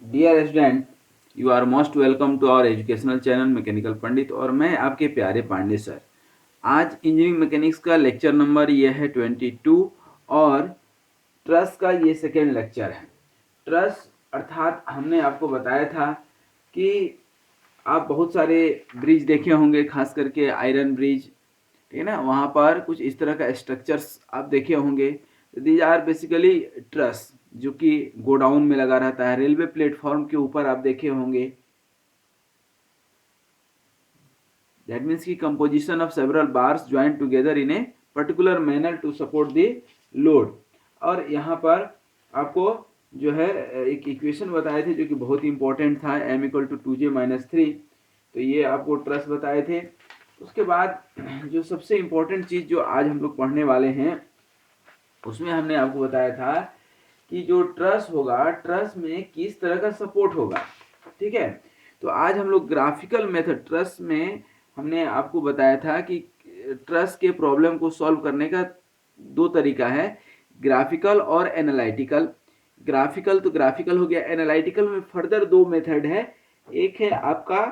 Dear student, you are most welcome to our educational channel mechanical Pandit. और मैं आपके प्यारे पांडे सर। आज इंजीनियरिंग मैकेनिक्स का लेक्चर नंबर ये है 22 और ट्रस का ये सेकेंड लेक्चर है। ट्रस अर्थात हमने आपको बताया था कि आप बहुत सारे ब्रिज देखे होंगे, खास करके आयरन ब्रिज, ठीक है ना। वहाँ पर कुछ इस तरह का स्ट्रक्चर्स आप देखे होंगे। दीज आर बेसिकली ट्रस, जो कि गोडाउन में लगा रहता है। रेलवे प्लेटफॉर्म के ऊपर आप देखे होंगे। दैट मीन्स की composition of several bars joint together in a particular manner to support the load. और यहाँ पर आपको जो है एक इक्वेशन बताए थे जो कि बहुत ही इंपॉर्टेंट था, m इक्वल टू 2j-3। तो ये आपको ट्रस बताए थे। उसके बाद जो सबसे इम्पोर्टेंट चीज़ जो आज हम लोग पढ़ने वाले हैं, उसमें हमने आपको बताया था कि जो ट्रस होगा, ट्रस में किस तरह का सपोर्ट होगा। ठीक है, तो आज हम लोग ग्राफिकल मेथड ट्रस में हमने आपको बताया था कि ट्रस के प्रॉब्लम को सॉल्व करने का दो तरीका है, ग्राफिकल और एनालिटिकल। ग्राफिकल तो ग्राफिकल हो गया, एनालिटिकल में फर्दर दो मेथड है। एक है आपका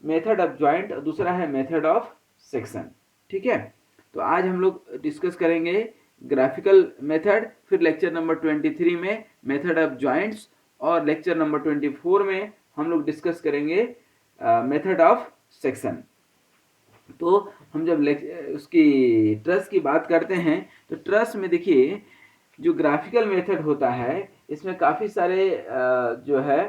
मेथड ऑफ जॉइंट और दूसरा है मेथड ऑफ सेक्शन। ठीक है, तो आज हम लोग डिस्कस करेंगे ग्राफिकल मेथड, फिर लेक्चर नंबर 23 में मेथड ऑफ जॉइंट्स, और लेक्चर नंबर 24 में हम लोग डिस्कस करेंगे मेथड ऑफ सेक्शन। तो हम जब उसकी ट्रस की बात करते हैं तो ट्रस में देखिए जो ग्राफिकल मेथड होता है इसमें काफ़ी सारे जो है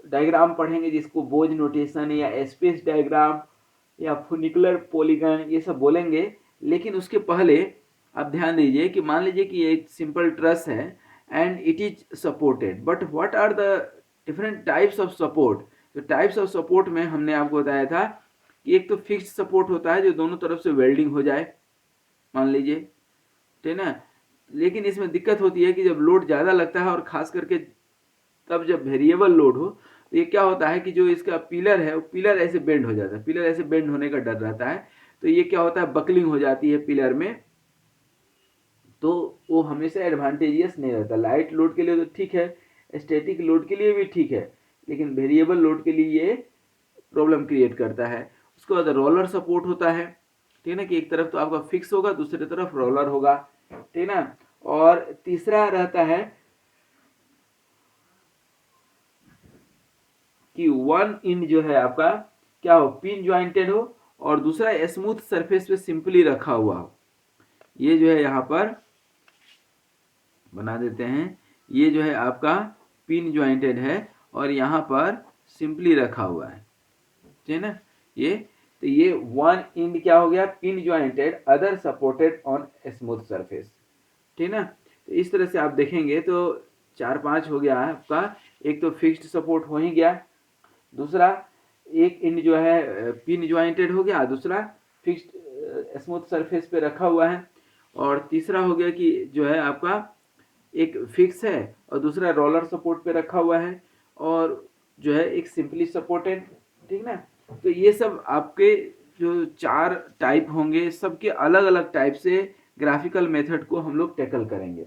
डायग्राम पढ़ेंगे, जिसको बोझ नोटेशन या स्पेस डायग्राम या फुनिकुलर पॉलीगन ये सब बोलेंगे। लेकिन उसके पहले आप ध्यान दीजिए कि मान लीजिए कि एक सिंपल ट्रस है and it is supported, but what are the different types of support. तो टाइप्स ऑफ सपोर्ट में हमने आपको बताया था कि एक तो फिक्स्ड सपोर्ट होता है जो दोनों तरफ से वेल्डिंग हो जाए, मान लीजिए, ठीक है ना। लेकिन इसमें दिक्कत होती है कि जब लोड ज़्यादा लगता है और ख़ास करके तब जब वेरिएबल लोड हो तो ये क्या होता है कि जो इसका पिलर है वो पिलर ऐसे बेंड हो जाता है, पिलर ऐसे बेंड होने का डर रहता है। तो ये क्या होता है, बकलिंग हो जाती है पिलर में, तो वो हमेशा एडवांटेजियस नहीं रहता। लाइट लोड के लिए तो ठीक है, स्टैटिक लोड के लिए भी ठीक है, लेकिन वेरिएबल लोड के लिए ये प्रॉब्लम क्रिएट करता है। उसके बाद रोलर सपोर्ट होता है, ठीक है ना, कि एक तरफ तो आपका फिक्स होगा, दूसरी तरफ रोलर होगा, ठीक है ना। और तीसरा रहता है कि वन इंड जो है आपका क्या हो, पिन ज्वाइंटेड हो, और दूसरा स्मूथ सरफेस पे सिंपली रखा हुआ हो। ये जो है यहाँ पर बना देते हैं, ये जो है आपका पिन ज्वाइंटेड है और यहाँ पर सिंपली रखा हुआ है, ठीक है ना। ये तो ये वन इंड क्या हो गया, pin jointed, other supported on smooth surface, ठीक है ना। तो इस तरह से आप देखेंगे तो 4-5 हो गया आपका। एक तो फिक्स्ड सपोर्ट हो ही गया, दूसरा एक इंड जो है पिन ज्वाइंटेड हो गया, दूसरा फिक्स्ड स्मूथ सरफेस पे रखा हुआ है, और तीसरा हो गया कि जो है आपका एक फिक्स है और दूसरा रोलर सपोर्ट पे रखा हुआ है, और जो है एक सिंपली सपोर्टेड, ठीक ना। तो ये सब आपके जो 4 टाइप होंगे, सबके अलग अलग टाइप से ग्राफिकल मेथड को हम लोग टैकल करेंगे।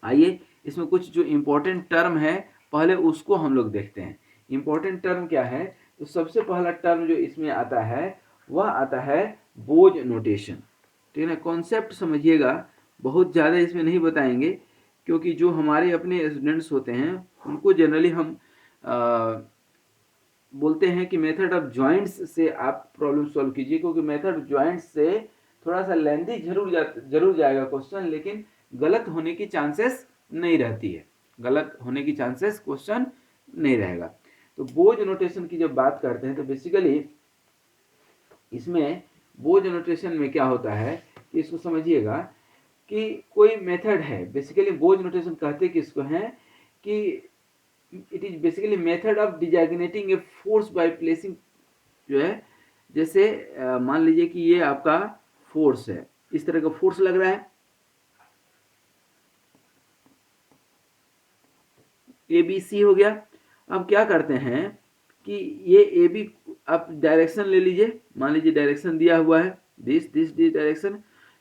आइए इसमें कुछ जो इम्पोर्टेंट टर्म है पहले उसको हम लोग देखते हैं। इम्पोर्टेंट टर्म क्या है, तो सबसे पहला टर्म जो इसमें आता है वह आता है बोझ नोटेशन, ठीक है ना। कॉन्सेप्ट समझिएगा, बहुत ज़्यादा इसमें नहीं बताएंगे, क्योंकि जो हमारे अपने स्टूडेंट्स होते हैं उनको जनरली हम बोलते हैं कि मेथड ऑफ जॉइंट्स से आप प्रॉब्लम सॉल्व कीजिए, क्योंकि मेथड ऑफ जॉइंट्स से थोड़ा सा लेंथी जरूर जाएगा क्वेश्चन, लेकिन गलत होने की चांसेस नहीं रहती है, गलत होने की चांसेस क्वेश्चन नहीं रहेगा। तो बोझ नोटेशन की जब बात करते हैं तो बेसिकली इसमें बोझ नोटेशन में क्या होता है कि इसको समझिएगा कि कोई मेथड है, बेसिकली बोझ नोटेशन कहते किसको हैं कि it is basically method of designating a force by placing, जो है जैसे मान लीजिए कि ये आपका फोर्स है, इस तरह का फोर्स लग रहा है, ए बी सी हो गया। अब क्या करते हैं कि ये ए बी, आप डायरेक्शन ले लीजिए, मान लीजिए डायरेक्शन दिया हुआ है दिस डायरेक्शन,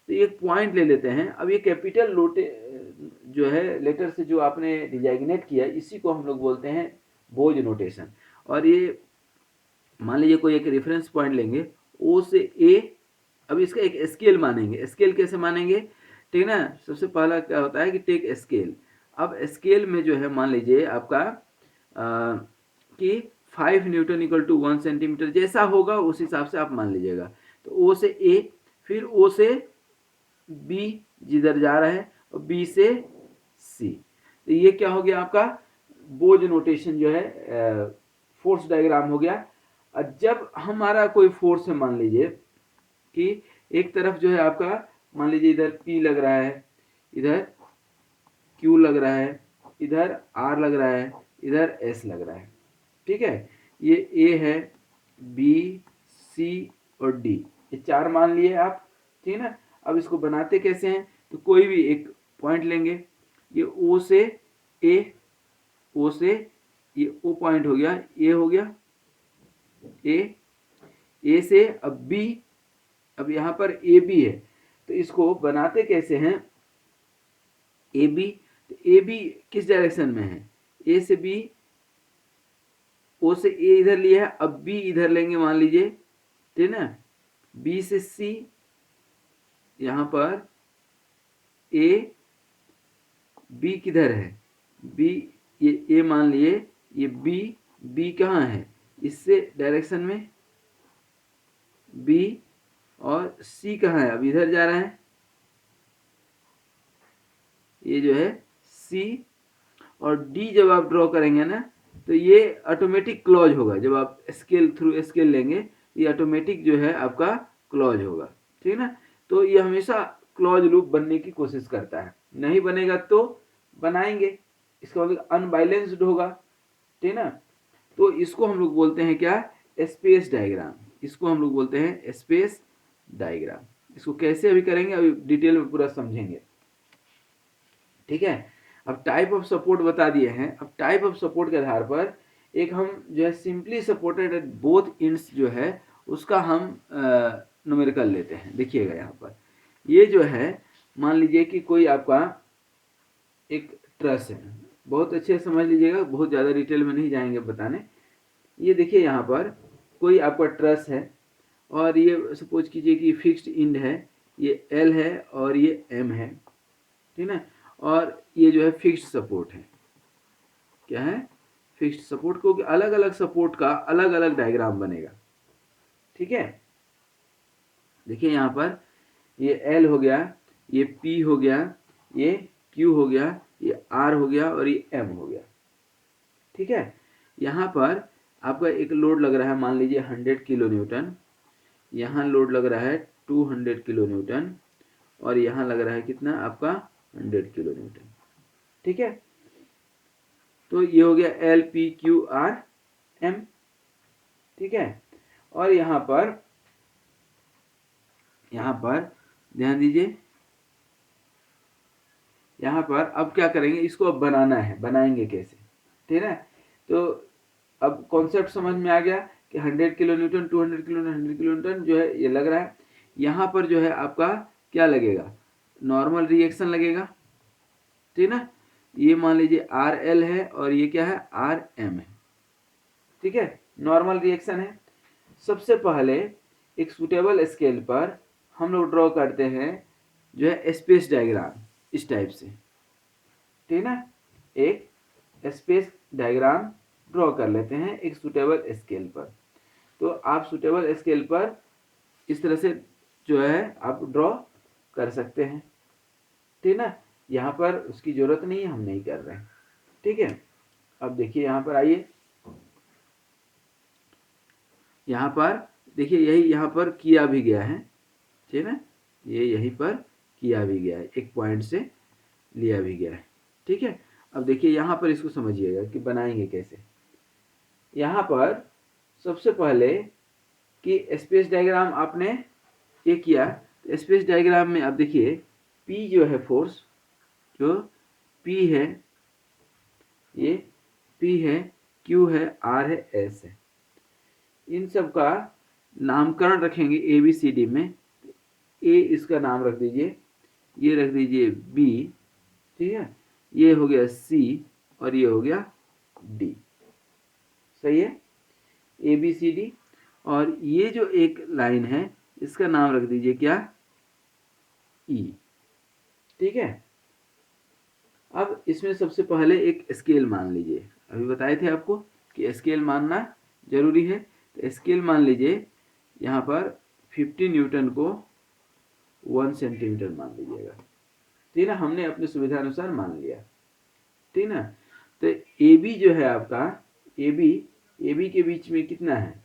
तो एक पॉइंट ले लेते हैं। अब ये कैपिटल जो है लेटर से जो आपने डिजाइनेट किया इसी को हम लोग बोलते हैं बोझ नोटेशन। और ये मान लीजिए कोई एक रेफरेंस पॉइंट लेंगे ओ से ए, अब इसका एक स्केल मानेंगे। स्केल कैसे मानेंगे, ठीक है ना। सबसे पहला क्या होता है कि टेक स्केल। अब स्केल में जो है मान लीजिए आपका कि 5 न्यूटन इक्वल टू 1 सेंटीमीटर जैसा होगा उस हिसाब से आप मान लीजिएगा। तो ओ से ए, फिर ओ से बी जिधर जा रहा है, और बी से सी। तो ये क्या हो गया आपका बोझ नोटेशन जो है फोर्स डायग्राम हो गया। और जब हमारा कोई फोर्स है, मान लीजिए कि एक तरफ जो है आपका मान लीजिए इधर P लग रहा है, इधर Q लग रहा है, इधर R लग रहा है, इधर S लग रहा है, ठीक है। ये A है, B, C और D, ये चार मान लिए आप, ठीक है ना। अब इसको बनाते कैसे हैं, तो कोई भी एक पॉइंट लेंगे, ये O से A, O से ये O पॉइंट हो गया, A हो गया, A से अब B, अब यहाँ पर ए बी है, तो इसको बनाते कैसे हैं, ए बी। तो ए बी किस डायरेक्शन में है, ए से बी, ओ से ए इधर लिया है, अब बी इधर लेंगे मान लीजिए, ठीक है ना। बी से सी, यहाँ पर ए, बी किधर है, बी ये ए मान लिए, ये बी, बी कहाँ है इससे डायरेक्शन में, बी, और सी कहाँ है, अब इधर जा रहा है, ये जो है सी। और डी जब आप ड्रॉ करेंगे ना, तो ये ऑटोमेटिक क्लोज होगा। जब आप स्केल थ्रू स्केल लेंगे, ये ऑटोमेटिक जो है आपका क्लोज होगा, ठीक है ना। तो ये हमेशा क्लोज लूप बनने की कोशिश करता है, नहीं बनेगा तो बनाएंगे, इसका मतलब अनबैलेंस्ड होगा, ठीक है ना। तो इसको हम लोग बोलते हैं क्या, स्पेस डायग्राम। इसको हम लोग बोलते हैं स्पेस डायग्राम। इसको कैसे अभी करेंगे, अभी डिटेल में पूरा समझेंगे, ठीक है। अब टाइप ऑफ सपोर्ट बता दिए हैं। अब टाइप ऑफ सपोर्ट के आधार पर एक हम जो है simply supported at both ends जो है उसका हम न्यूमेरिकल लेते हैं। देखिएगा यहाँ पर ये जो है, मान लीजिए कि कोई आपका एक ट्रस है, बहुत अच्छे से समझ लीजिएगा, बहुत ज़्यादा डिटेल में नहीं जाएंगे बताने। ये देखिए यहाँ पर कोई आपका ट्रस है, और ये सपोज कीजिए कि फिक्स्ड इंड है, ये L है और ये M है, ठीक है। और ये जो है फिक्स्ड सपोर्ट है, क्या है, फिक्स्ड सपोर्ट। को अलग अलग सपोर्ट का अलग अलग डायग्राम बनेगा, ठीक है। देखिए यहाँ पर ये L हो गया, ये P हो गया, ये Q हो गया, ये R हो गया और ये M हो गया, ठीक है। यहाँ पर आपका एक लोड लग रहा है, मान लीजिए 100 किलो न्यूटन, यहाँ लोड लग रहा है 200 किलो न्यूटन, और यहाँ लग रहा है कितना आपका 100 किलो न्यूटन, ठीक है। तो ये हो गया L, P, Q, R, M, ठीक है। और यहाँ पर ध्यान दीजिए, यहाँ पर अब क्या करेंगे, इसको अब बनाना है, बनाएंगे कैसे, ठीक है। तो अब कॉन्सेप्ट समझ में आ गया कि 100 kilo Newton, 200 kilo Newton, 100 kilo Newton जो है ये लग रहा है। यहाँ पर जो है आपका क्या लगेगा, नॉर्मल रिएक्शन लगेगा, ठीक है ना। ये मान लीजिए RL है और ये क्या है RM है, ठीक है, नॉर्मल रिएक्शन है। सबसे पहले एक सूटेबल स्केल पर हम लोग ड्रॉ करते हैं जो है स्पेस डायग्राम, इस टाइप से, ठीक है ना। एक स्पेस डायग्राम ड्रॉ कर लेते हैं एक सूटेबल स्केल पर। तो आप सूटेबल स्केल पर इस तरह से जो है आप ड्रॉ कर सकते हैं, ठीक है ना। यहाँ पर उसकी जरूरत नहीं है, हम नहीं कर रहे हैं, ठीक है। अब देखिए यहाँ पर आइए, यहाँ पर देखिए यही यहाँ पर किया भी गया है, ठीक है ना। ये यहीं पर किया भी गया है, एक पॉइंट से लिया भी गया है, ठीक है। अब देखिए यहाँ पर इसको समझिएगा कि बनाएंगे कैसे। यहाँ पर सबसे पहले कि स्पेस डायग्राम आपने ये किया, तो स्पेस डायग्राम में अब देखिए P जो है फोर्स, जो P है, ये P है, Q है, R है, S है, इन सब का नामकरण रखेंगे ABCD में। A इसका नाम रख दीजिए, ये रख दीजिए B, ठीक है। ये हो गया सी और ये हो गया डी। सही है, ए बी सी डी। और ये जो एक लाइन है इसका नाम रख दीजिए क्या, ई। ठीक है, अब इसमें सबसे पहले एक स्केल मान लीजिए। अभी बताए थे आपको कि स्केल मानना जरूरी है। तो स्केल मान लीजिए यहाँ पर 50 न्यूटन को 1 सेंटीमीटर मान लीजिएगा। ठीक है ना, हमने अपनी सुविधा अनुसार मान लिया। ठीक ना, तो ए बी जो है आपका, ए बी के बीच में कितना है,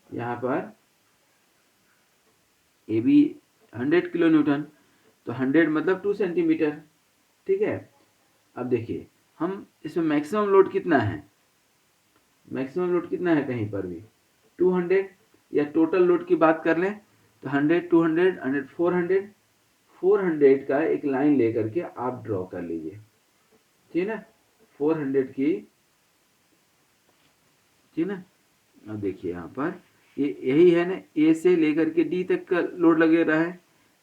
यहाँ पर ए बी 100 किलो न्यूटन, तो 100 मतलब 2 सेंटीमीटर। ठीक है, अब देखिए हम इसमें मैक्सिमम लोड कितना है, मैक्सिमम लोड कितना है कहीं पर भी 200, या टोटल लोड की बात कर लें तो 100, 200, 100, 400, 400 का एक लाइन लेकर के आप ड्रॉ कर लीजिए। ठीक है ना, 400 की। ठीक ना, अब देखिए यहाँ पर ये यही है ना, ए से लेकर के डी तक का लोड लगे रहा है।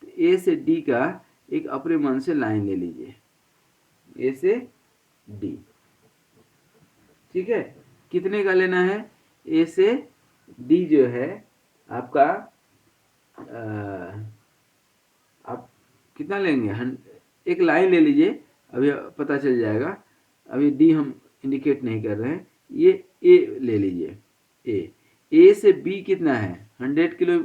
तो ए से डी का एक अपने मन से लाइन ले लीजिए, ए से डी। ठीक है, कितने का लेना है, ए से डी जो है आपका आप कितना लेंगे, एक लाइन ले लीजिए, अभी पता चल जाएगा। अभी डी हम इंडिकेट नहीं कर रहे हैं, ये ए ले लीजिए। ए से बी कितना है 100 किलो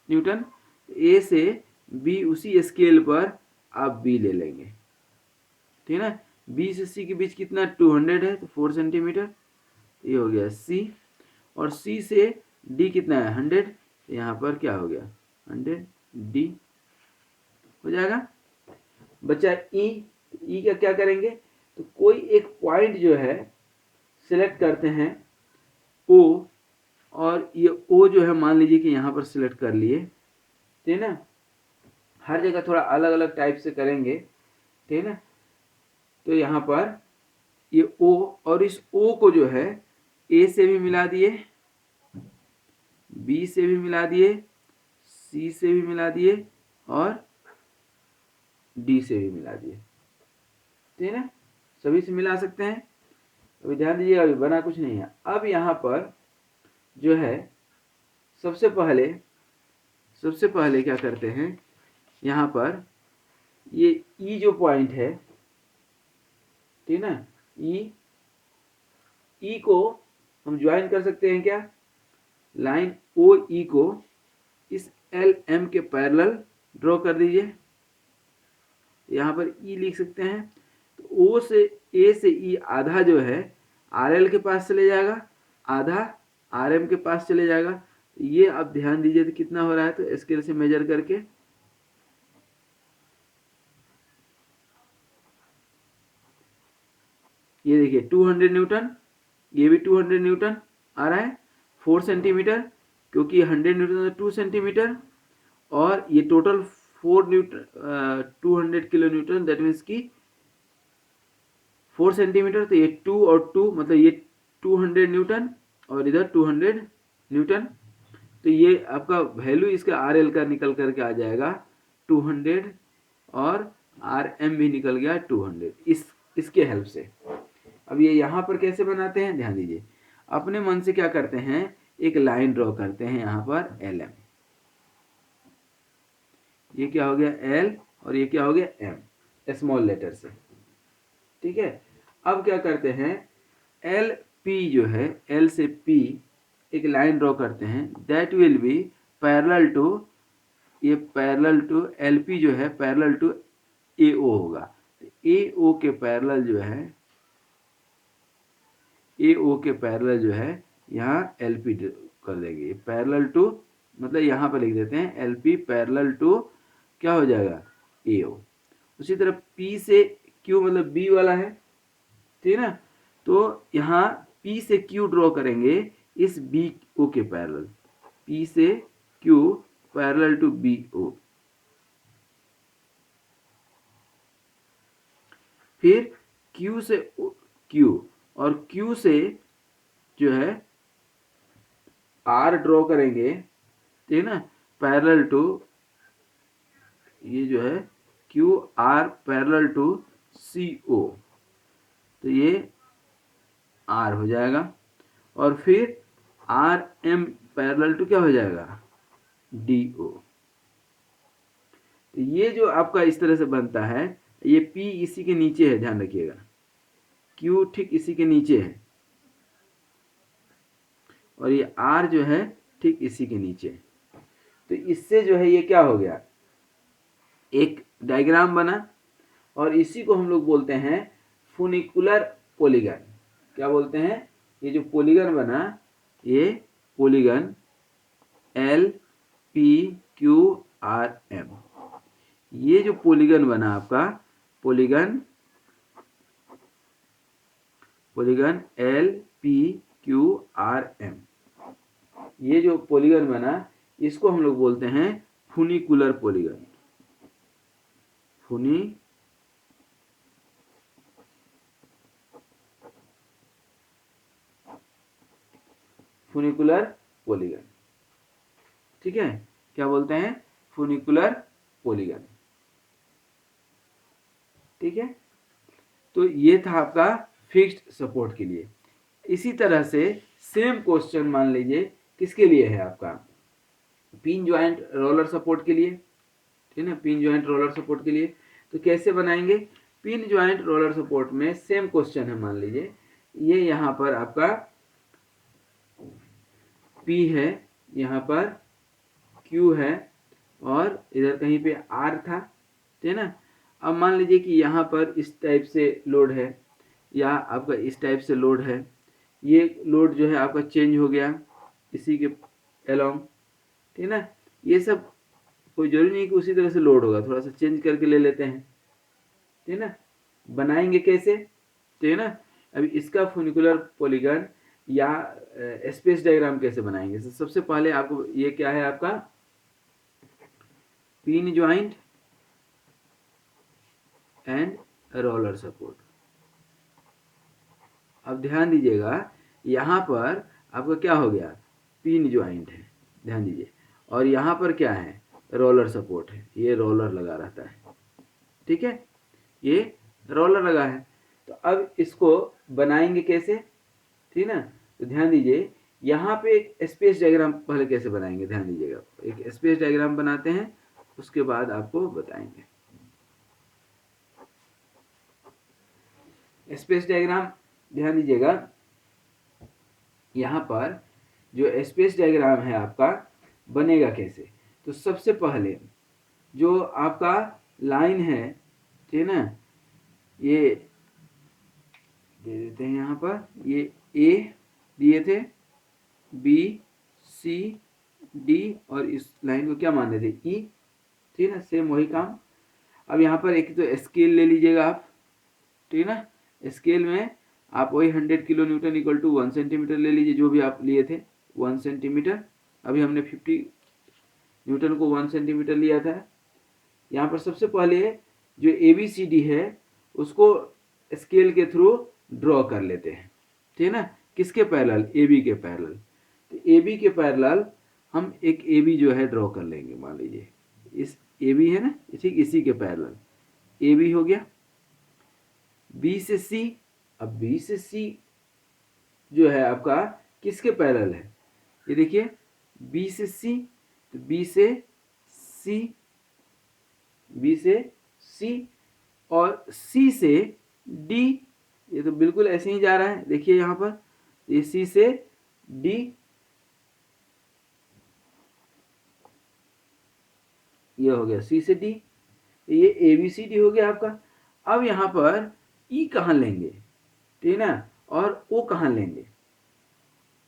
न्यूटन, ए से बी उसी स्केल पर आप बी ले लेंगे। ठीक है ना, बी से सी के बीच कितना 200 है, तो 4 सेंटीमीटर, ये हो गया सी। और सी से डी कितना है 100, यहाँ पर क्या हो गया 100, डी हो जाएगा। बचा ई, ई का क्या करेंगे, तो कोई एक पॉइंट जो है सिलेक्ट करते हैं ओ, और ये ओ जो है मान लीजिए कि यहाँ पर सिलेक्ट कर लिए। ठीक है ना, हर जगह थोड़ा अलग अलग टाइप से करेंगे। ठीक है ना, तो यहाँ पर ये ओ, और इस ओ को जो है ए से भी मिला दिए, बी से भी मिला दिए, सी से भी मिला दिए, और डी से भी मिला दिए। ठीक है ना, सभी से मिला सकते हैं। अभी ध्यान दीजिएगा, अभी बना कुछ नहीं है। अब यहाँ पर जो है सबसे पहले क्या करते हैं, यहाँ पर ये ई जो पॉइंट है, ठीक है ना, ई को हम ज्वाइन कर सकते हैं क्या, लाइन ओ ई को इस एल एम के पैरेलल ड्रॉ कर दीजिए। यहाँ पर ई लिख सकते हैं। तो ओ से ए से ई आधा जो है आर एल के पास चले जाएगा, आधा आर एम के पास चले जाएगा। ये आप ध्यान दीजिए तो कितना हो रहा है, तो स्केल से मेजर करके ये देखिए 200 न्यूटन, ये भी 200 न्यूटन आ रहा है, 4 सेंटीमीटर, क्योंकि 100 न्यूटन तो 2 सेंटीमीटर, और ये total 4 Newton 200 kilo Newton, that means की 4 सेंटीमीटर। तो ये 2 और 2 मतलब ये 200 न्यूटन, और इधर 200 न्यूटन। तो ये आपका वैल्यू इसका आर एल का निकल करके आ जाएगा 200, और आर एम भी निकल गया 200 इसके हेल्प से। अब ये यहाँ पर कैसे बनाते हैं, ध्यान दीजिए। अपने मन से क्या करते हैं, एक लाइन ड्रॉ करते हैं यहाँ पर एल एम, ये क्या हो गया एल, और ये क्या हो गया एम, स्मॉल लेटर से। ठीक है, अब क्या करते हैं, एल पी जो है, एल से पी एक लाइन ड्रॉ करते हैं, that will be parallel to, ये पैरेलल टू एल पी जो है पैरेलल टू ए ओ होगा। ए ओ के पैरेलल जो है, ए ओ के पैरेलल जो है यहाँ एल पी कर देंगे। पैरेलल टू मतलब यहाँ पर लिख देते हैं एल पी पैरेलल टू क्या हो जाएगा ए ओ। उसी तरह पी से क्यू मतलब बी वाला है, ठीक है ना, तो यहाँ पी से क्यू ड्रॉ करेंगे इस बी ओ के पैरेलल, पी से Q parallel to B O. फिर क्यू से क्यू, और क्यू से जो है आर ड्रॉ करेंगे, ठीक है ना, पैरेलल टू, ये जो है Q R parallel to CO, तो ये R हो जाएगा। और फिर RM पैरेलल टू क्या हो जाएगा, DO। तो ये जो आपका इस तरह से बनता है, ये P इसी के नीचे है, ध्यान रखिएगा, Q ठीक इसी के नीचे है, और ये R जो है ठीक इसी के नीचे। तो इससे जो है ये क्या हो गया, एक डायग्राम बना, और इसी को हम लोग बोलते हैं फुनिकुलर पॉलीगन। क्या बोलते हैं, ये जो पॉलीगन बना, ये पॉलीगन LPQRM, ये जो पॉलीगन बना आपका, पॉलीगन LPQRM, ये जो पॉलीगन बना इसको हम लोग बोलते हैं फुनिकुलर पॉलीगन। फुनिकुलर पॉलीगन, ठीक है, क्या बोलते हैं, फुनिकुलर पॉलीगन, ठीक है। तो ये था आपका फिक्स्ड सपोर्ट के लिए। इसी तरह से सेम क्वेश्चन मान लीजिए किसके लिए है आपका, पिन ज्वाइंट रोलर सपोर्ट के लिए, ठीक है ना, पिन ज्वाइंट रोलर सपोर्ट के लिए। तो कैसे बनाएंगे, पिन ज्वाइंट रोलर सपोर्ट में सेम क्वेश्चन है, मान लीजिए ये यहाँ पर आपका P है, यहाँ पर Q है, और इधर कहीं पे R था, ठीक है ना। अब मान लीजिए कि यहाँ पर इस टाइप से लोड है, या आपका इस टाइप से लोड है, ये लोड जो है आपका चेंज हो गया इसी के अलोंग, ठीक है ना। ये सब कोई जरूरी नहीं कि उसी तरह से लोड होगा, थोड़ा सा चेंज करके ले लेते हैं, ठीक है ना। बनाएंगे कैसे, ठीक है ना। अभी इसका फुनिकुलर पॉलीगन या स्पेस डायग्राम कैसे बनाएंगे, सबसे पहले आपको ये क्या है आपका pin joint and roller support. अब ध्यान दीजिएगा, यहाँ पर आपका क्या हो गया, पिन ज्वाइंट है, ध्यान दीजिए, और यहाँ पर क्या है, रोलर सपोर्ट है, ये रोलर लगा रहता है, ठीक है, ये रोलर लगा है। तो अब इसको बनाएंगे कैसे, ठीक ना। तो ध्यान दीजिए, यहाँ पे एक स्पेस डायग्राम पहले कैसे बनाएंगे, ध्यान दीजिएगा, एक स्पेस डायग्राम बनाते हैं, उसके बाद आपको बताएंगे। स्पेस डायग्राम ध्यान दीजिएगा, यहाँ पर जो स्पेस डायग्राम है आपका बनेगा कैसे। तो सबसे पहले जो आपका लाइन है, ठीक है ना, ये दे देते हैं यहाँ पर, ये ए दिए थे, बी सी डी, और इस लाइन को क्या मान रहे थे, ई, ठीक है ना, सेम वही काम। अब यहाँ पर एक तो स्केल ले लीजिएगा आप, ठीक है ना, स्केल में आप वही 100 kilo newton equal to 1 centimetre ले लीजिए, जो भी आप लिए थे 1 सेंटीमीटर। अभी हमने 50 न्यूटन को 1 सेंटीमीटर लिया था। यहाँ पर सबसे पहले जो ABCD है उसको स्केल के थ्रू ड्रॉ कर लेते हैं, ठीक है ना, किसके पैरेलल, AB के पैरेलल। तो AB के पैरेलल हम एक AB जो है ड्रॉ कर लेंगे, मान लीजिए इस AB है ना, ठीक इसी के पैरेलल AB हो गया। B से C, अब B से C जो है आपका किसके पैरेलल है, ये देखिए B से C, तो B से C, B से C, और C से D, ये तो बिल्कुल ऐसे ही जा रहा है, देखिए यहाँ पर ये C से D, ये हो गया C से D, ये ABCD हो गया आपका। अब यहाँ पर E कहाँ लेंगे, ठीक है ना, और O कहाँ लेंगे,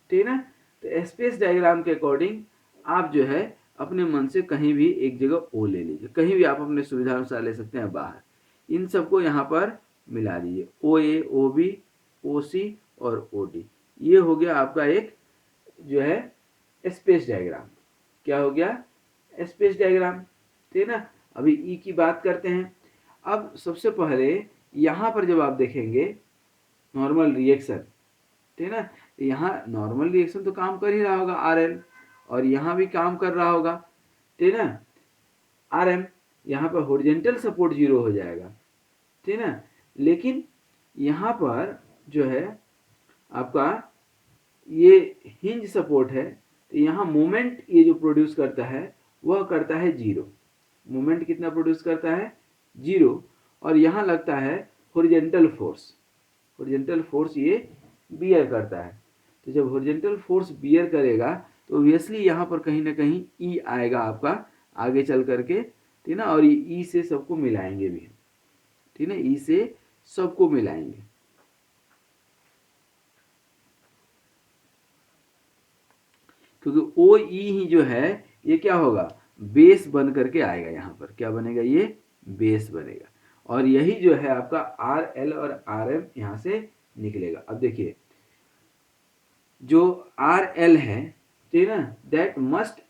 ठीक है ना। तो स्पेस डायग्राम के अकॉर्डिंग आप जो है अपने मन से कहीं भी एक जगह O ले लीजिए, कहीं भी आप अपने सुविधा अनुसार ले सकते हैं बाहर। इन सबको यहाँ पर मिला दीजिए, OA, OB, OC और OD। ये हो गया आपका एक जो है स्पेस डायग्राम। क्या हो गया, स्पेस डायग्राम, ठीक है ना। अभी E की बात करते हैं। अब सबसे पहले यहाँ पर जब आप देखेंगे नॉर्मल रिएक्शन, ठीक है ना, यहाँ नॉर्मल रिएक्शन तो काम कर ही रहा होगा RL, और यहाँ भी काम कर रहा होगा, ठीक है ना, RM। यहाँ पर हॉरिजॉन्टल सपोर्ट 0 हो जाएगा, ठीक है ना। लेकिन यहाँ पर जो है आपका ये हिंज सपोर्ट है, तो यहाँ मोमेंट ये जो प्रोड्यूस करता है वह करता है 0। मोमेंट कितना प्रोड्यूस करता है? 0। और यहाँ लगता है हॉरिजॉन्टल फोर्स। हॉरिजॉन्टल फोर्स ये बियर करता है। तो जब हॉरिजॉन्टल फोर्स बियर करेगा तो ऑब्वियसली यहाँ पर कहीं ना कहीं ई आएगा आपका आगे चल करके, ठीक ना। और ये ई से सबको मिलाएंगे भी, ठीक ना, ई से सबको मिलाएंगे। क्योंकि ओ ई ही जो है ये क्या होगा? बेस बन करके आएगा। यहाँ पर क्या बनेगा? ये बेस बनेगा। और यही जो है आपका आर एल और आर एम यहाँ से निकलेगा। अब देखिए जो आर एल है, ठीक है ना, दैट मस्ट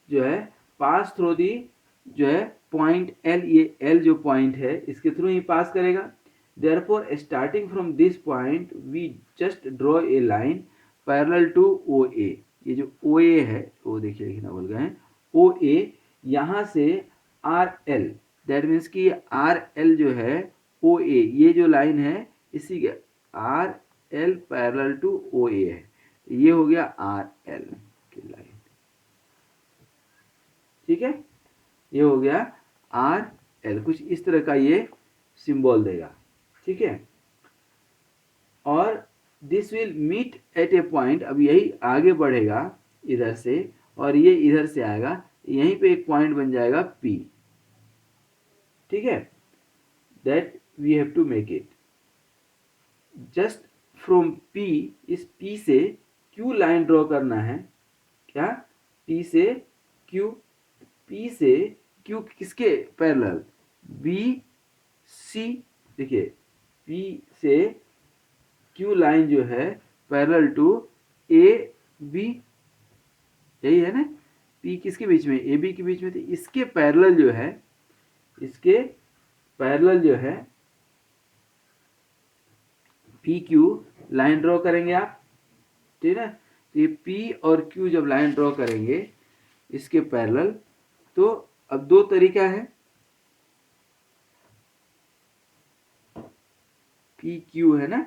जो है पास थ्रू दी जो है पॉइंट एल। ये एल जो पॉइंट है इसके थ्रू ही पास करेगा। Therefore starting from this point we just draw a line parallel to O A. ये जो ओ ए है, वो देखिए लिखना भूल गए हैं, ओ ए, यहाँ से आर एल, दैट मीन्स कि आर एल जो है ओ ए, ये जो लाइन है इसी के R L parallel to O A है, ये हो गया आर एल की लाइन, ठीक है। ये हो गया आर एल, कुछ इस तरह का ये सिंबल देगा, ठीक है। और this will meet at a point, अब यही आगे बढ़ेगा इधर से और ये इधर से आएगा, यहीं पे एक पॉइंट बन जाएगा P, ठीक है। That we have to make it just from P। इस P से Q लाइन ड्रॉ करना है। क्या? P से Q, P से Q किसके पैरेलल? B C। देखिए P से Q लाइन जो है पैरेलल टू A B, यही है ना। P किसके बीच में? A B के बीच में। तो इसके पैरेलल जो है, इसके पैरेलल जो है P Q लाइन ड्रॉ करेंगे आप, ठीक है। तो ये P और Q जब लाइन ड्रॉ करेंगे इसके पैरेलल, तो अब दो तरीका है, पी क्यू है ना,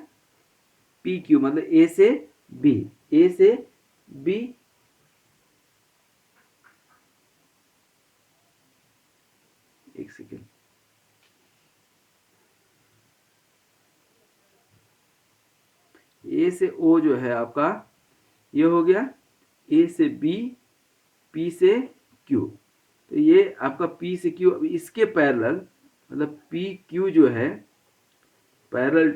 पी क्यू मतलब ए से बी, ए से बी, एक सेकेंड, ए से ओ जो है आपका ये हो गया, ए से बी, पी से क्यू। तो ये आपका पी से क्यू, इसके पैरेलल मतलब पी क्यू जो है पैरेलल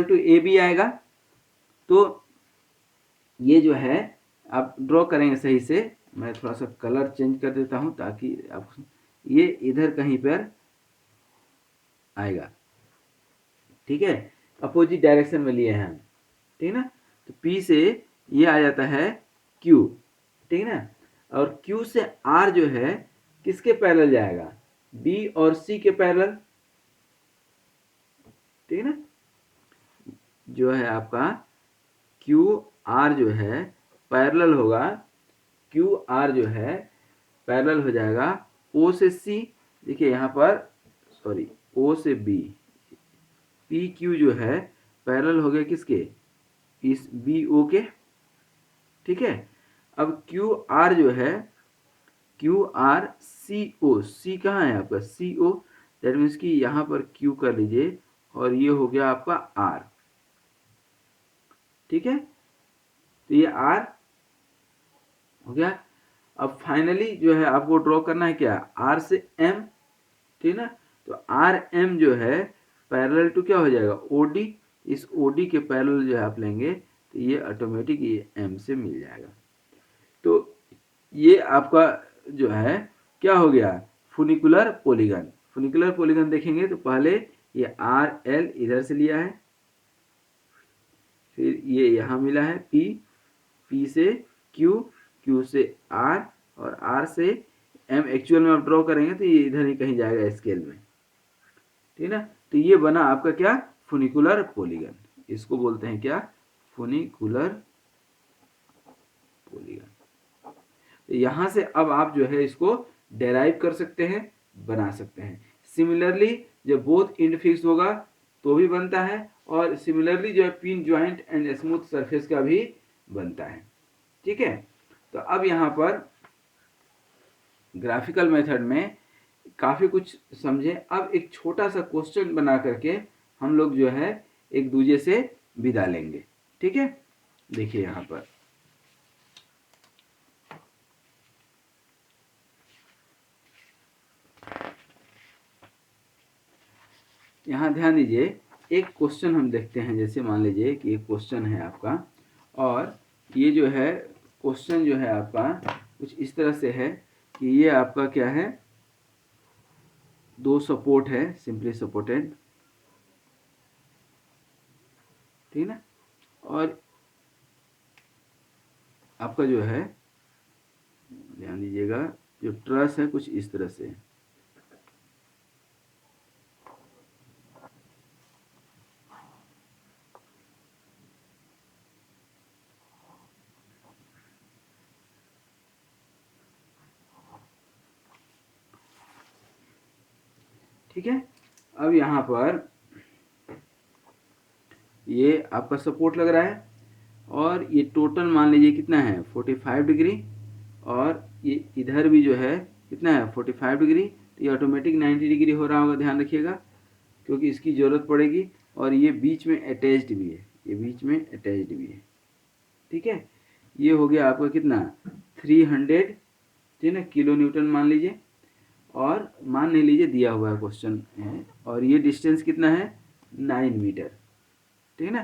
टू ए बी आएगा। तो ये जो है आप ड्रॉ करेंगे सही से। मैं थोड़ा सा कलर चेंज कर देता हूं ताकि आप, ये इधर कहीं पर आएगा, ठीक है, अपोजिट डायरेक्शन में लिए हैं हम, ठीक है ना। तो P से ये आ जाता है Q, ठीक है ना। और Q से R जो है किसके पैरेलल जाएगा? B और C के पैरेलल, ठीक है ना। जो है आपका Q R जो है पैरेलल होगा, Q R जो है पैरेलल हो जाएगा O से C। देखिए यहाँ पर सॉरी O से B, P Q जो है पैरेलल हो गया किसके? इस बी ओ के, ठीक है। अब क्यू आर जो है, क्यू आर सी ओ, सी कहाँ है आपका? सी ओ, दैट मीन्स कि यहाँ पर क्यू कर लीजिए और ये हो गया आपका आर, ठीक है। तो ये आर हो गया। अब फाइनली जो है आपको ड्रॉ करना है क्या? आर से एम, ठीक है ना। तो आर एम जो है पैरेलल टू क्या हो जाएगा? O D. इस ओ डी के पैरेलल जो है आप लेंगे तो ये ऑटोमेटिक ये एम से मिल जाएगा। तो ये आपका जो है क्या हो गया? फुनिकुलर पॉलीगन। फुनिकुलर पॉलीगन देखेंगे तो पहले ये आर एल इधर से लिया है, फिर ये यहाँ मिला है पी, पी से क्यू, क्यू से आर और आर से एम। एक्चुअल में आप ड्रॉ करेंगे तो ये इधर ही कहीं जाएगा स्केल में, ठीक है ना। तो ये बना आपका क्या? फुनिकुलर पॉलीगन। इसको बोलते हैं क्या? फुनिकुलर पॉलीगन। यहां से अब आप जो है इसको डेराइव कर सकते हैं, बना सकते हैं। सिमिलरली जब बोथ एंड फिक्स होगा तो भी बनता है, और सिमिलरली जो है pin joint and smooth surface का भी बनता है। ठीक है, तो अब यहाँ पर ग्राफिकल मेथड में काफ़ी कुछ समझे। अब एक छोटा सा क्वेश्चन बना करके हम लोग जो है एक दूसरे से विदा लेंगे। ठीक है, देखिए यहाँ पर यहाँ ध्यान दीजिए, एक क्वेश्चन हम देखते हैं। जैसे मान लीजिए कि एक क्वेश्चन है आपका, और ये जो है क्वेश्चन जो है आपका कुछ इस तरह से है कि ये आपका क्या है, दो सपोर्ट है, सिंपली सपोर्टेड, ठीक है ना, और आपका जो है ध्यान दीजिएगा जो ट्रस है कुछ इस तरह से है। ठीक है, अब यहाँ पर ये आपका सपोर्ट लग रहा है, और ये टोटल मान लीजिए कितना है 45 डिग्री, और ये इधर भी जो है कितना है 45 डिग्री, तो ये ऑटोमेटिक 90 डिग्री हो रहा होगा, ध्यान रखिएगा, क्योंकि इसकी ज़रूरत पड़ेगी। और ये बीच में अटैच्ड भी है, ये बीच में अटैच्ड भी है। ठीक है, ये हो गया आपका कितना 300, ठीक है, किलो न्यूटन मान लीजिए, और मान नहीं लीजिए दिया हुआ है क्वेश्चन है, और ये डिस्टेंस कितना है 9 मीटर। ठीक है ना,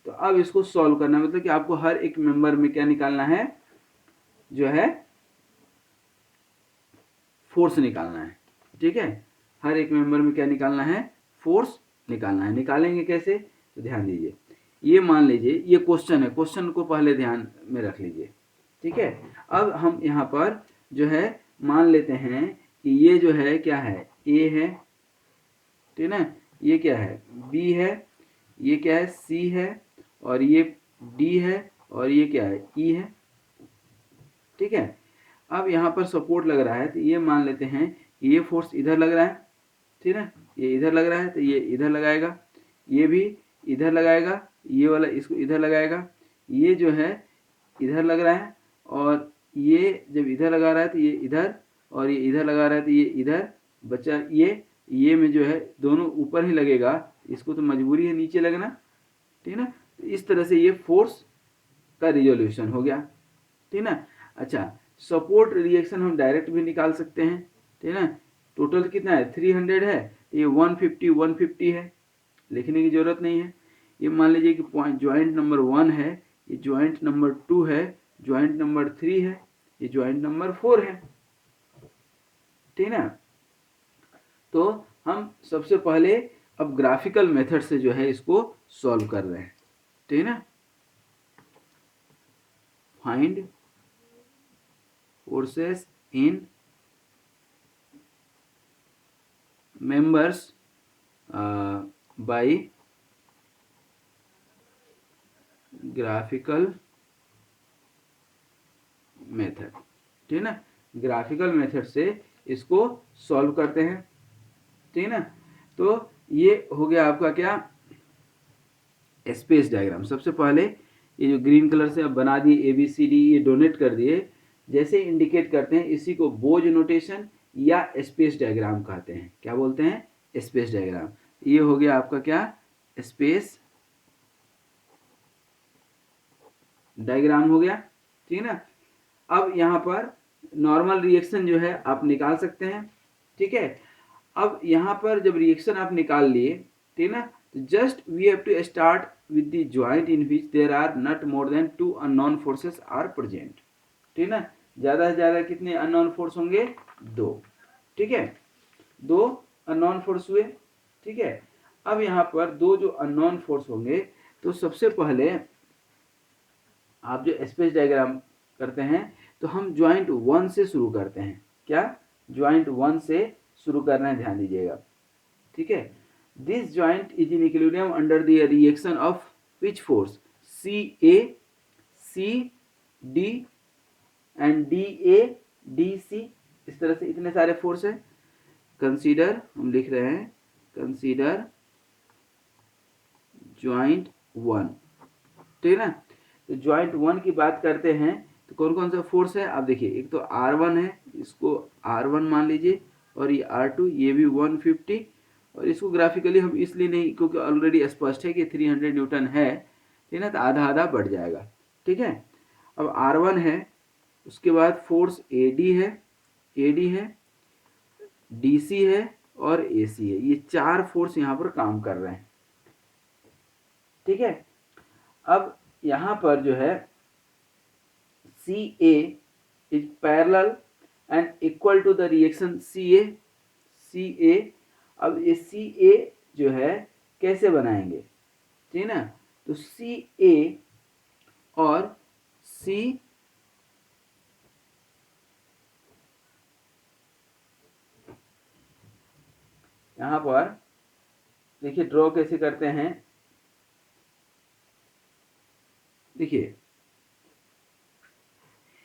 तो अब इसको सॉल्व करना है, मतलब कि आपको हर एक मेंबर में क्या निकालना है, जो है फोर्स निकालना है। ठीक है, हर एक मेंबर में क्या निकालना है, फोर्स निकालना है। निकालेंगे कैसे, तो ध्यान दीजिए, ये मान लीजिए ये क्वेश्चन है, क्वेश्चन को पहले ध्यान में रख लीजिए। ठीक है, अब हम यहाँ पर जो है मान लेते हैं कि ये जो है क्या है, ए है, ठीक है ना, ये क्या है बी है, ये क्या है सी है, और ये डी है, और ये क्या है ई है। ठीक है, अब यहाँ पर सपोर्ट लग रहा है, तो ये मान लेते हैं कि ये फोर्स इधर लग रहा है, ठीक है, ये इधर लग रहा है, तो ये इधर लगाएगा, ये भी इधर लगाएगा, ये वाला इसको इधर लगाएगा, ये जो है इधर लग रहा है, और ये जब इधर लगा रहा है तो ये इधर, और ये इधर लगा रहा है तो ये इधर, बचा ये में जो है दोनों ऊपर ही लगेगा, इसको तो मजबूरी है नीचे लगना, ठीक है ना। तो इस तरह से ये फोर्स का रिजोल्यूशन हो गया, ठीक है ना। अच्छा, सपोर्ट रिएक्शन हम डायरेक्ट भी निकाल सकते हैं, ठीक है ना। टोटल कितना है 300 है, ये 150 है, लिखने की जरूरत नहीं है। ये मान लीजिए कि पॉइंट ज्वाइंट नंबर 1 है, ये ज्वाइंट नंबर 2 है, ज्वाइंट नंबर 3 है, ये ज्वाइंट नंबर 4 है, ठीक है ना। तो हम सबसे पहले अब ग्राफिकल मेथड से जो है इसको सॉल्व कर रहे हैं, ठीक है ना। Find forces in members by graphical method, ठीक है ना। ग्राफिकल मेथड से इसको सॉल्व करते हैं, ठीक है ना। तो ये हो गया आपका क्या स्पेस डायग्राम। सबसे पहले ये जो ग्रीन कलर से आप बना दिए ABCD, ये डोनेट कर दिए, जैसे इंडिकेट करते हैं इसी को बोज नोटेशन या स्पेस डायग्राम कहते हैं। क्या बोलते हैं, स्पेस डायग्राम। ये हो गया आपका क्या स्पेस डायग्राम हो गया, ठीक है ना। अब यहाँ पर नॉर्मल रिएक्शन जो है आप निकाल सकते हैं, ठीक है। अब यहाँ पर जब रिएक्शन आप निकाल लिए, ठीक है ना, तो just we have to start with the joint in which there are not more than 2 unknown forces are present, ठीक है ना। ज़्यादा से ज़्यादा कितने अननोन फोर्स होंगे, 2, ठीक है, 2 अननोन फोर्स हुए, ठीक है। अब यहाँ पर 2 जो अननोन फोर्स होंगे, तो सबसे पहले आप जो स्पेस डायग्राम करते हैं तो हम ज्वाइंट 1 से शुरू करते हैं। क्या, ज्वाइंट 1 से शुरू करना है, ध्यान दीजिएगा, ठीक है। This joint is in equilibrium under the reaction of which force, CA CD and DA DC, इस तरह से इतने सारे फोर्स है। कंसीडर, हम लिख रहे हैं कंसीडर ज्वाइंट 1, ठीक है ना। तो ज्वाइंट 1 की बात करते हैं तो कौन कौन सा फोर्स है आप देखिए, एक तो R1 है, इसको R1 मान लीजिए, और ये R2, ये भी 150, और इसको ग्राफिकली हम इसलिए नहीं, क्योंकि ऑलरेडी स्पष्ट है कि 300 न्यूटन है, ठीक है ना, तो आधा आधा बढ़ जाएगा, ठीक है। अब R1 है, उसके बाद फोर्स AD है, DC है और AC है, ये 4 फोर्स यहाँ पर काम कर रहे हैं, ठीक है। अब यहाँ पर जो है CA is parallel and equal to the reaction CA। अब ये CA जो है कैसे बनाएंगे, ठीक है ना, तो CA और C यहाँ पर देखिए ड्रॉ कैसे करते हैं। देखिए